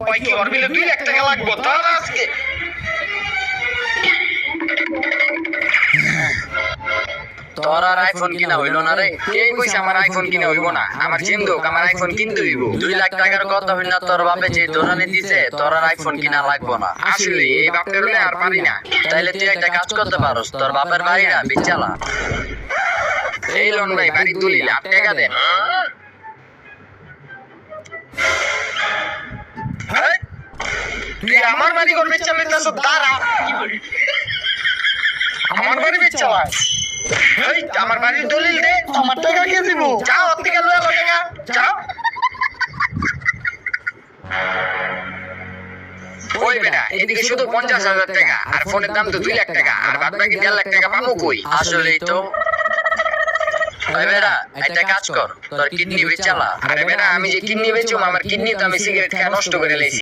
ভাই কি ওর বিলে 2 লাখ টাকা লাগবে তার আজকে তোর আর আইফোন কিনা হইল না রে কে কইছে আমার আইফোন কিনা হইব না আমার জিন্দুক আমার আইফোন কিনতে হইব 2 লাখ টাকার কথা হইল না তোর বাপে যে দোরানি দিছে তোর আর আইফোন কিনা লাগবে না আসলে এই বাপের হলে আর পারি না তাইলে তুই একটা কাজ করতে পারোস তোর বাপের বাড়িটা বেচালা এই লোন ভাই বাড়ি তুলি লাখ টাকা দে তুই আমার বাড়ি করবে চালাইতাছ দাঁড়া আমার বাড়ি বেচালা এই আমার বাড়ির দলিল দে আমার টাকা কে দিব যাও ওর থেকে লয়ে লো টাকা যাও ওই বেটা এদিকে শুধু 50,000 টাকা আর ফোনের দাম তো 2 লাখ টাকা আর বাদ বাকি 1.5 লাখ টাকা পাবো কই আসলেই তো ওই বেটা একটা কাজ কর তোর কিডনি বেচালা আরে বেটা আমি যে কিডনি বেচুম আমার কিডনি তো আমি সিগারেট খেয়ে নষ্ট করে লাইছি